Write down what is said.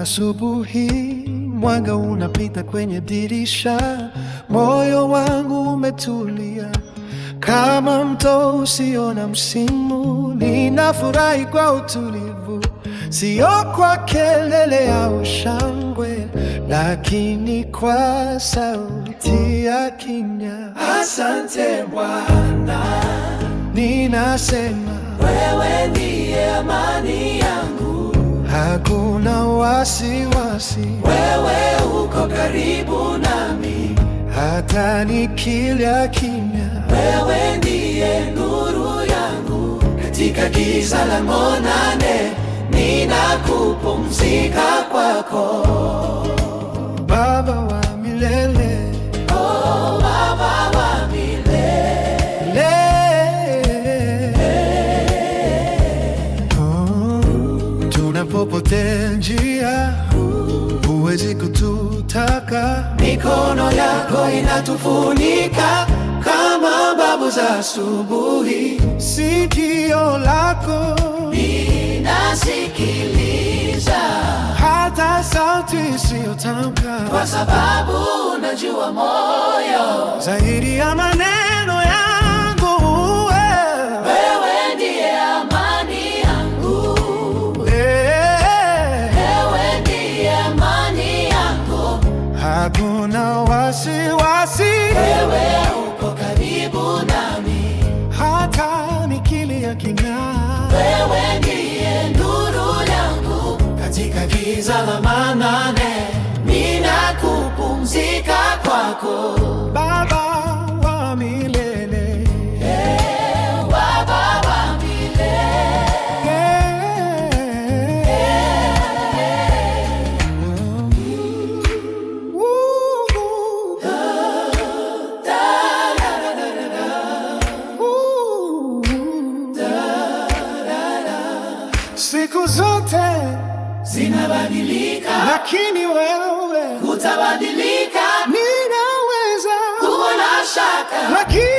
Asubuhi mwanga unapita kwenye dirisha, moyo wangu umetulia kama mto usio na msimu. Ninafurahi kwa utulivu, sio kwa kelele au shangwe, lakini kwa sauti ya kimya. Asante Bwana, ninasema wewe ndiye amani yangu. Hakuna wasiwasi, wewe uko karibu nami. hata nikilia kimya. Wewe ndiye nuru yangu katika giza la monane, ninakupumzika kwako. Baba wa milele, oh Baba wa milele, tunapopotea njia huwezi kututaka. mikono yako inatufunika kama babu za asubuhi. Sikio lako linasikiliza hata sauti isiyotamka, kwa sababu unajua moyo zaidi ya maneno yangu. Wewe ndiye amani yangu. Wewe ndiye amani yangu. Hakuna wasiwasi, wewe uko karibu nami. hata nikilia kimya. Wewe ndiye nuru yangu katika giza la manane, ninakupumzika kwako. Baba wa milele, Baba wa milele. Siku zote zinabadilika, lakini wewe utabadilika. ninaweza kuwa na shaka, lakini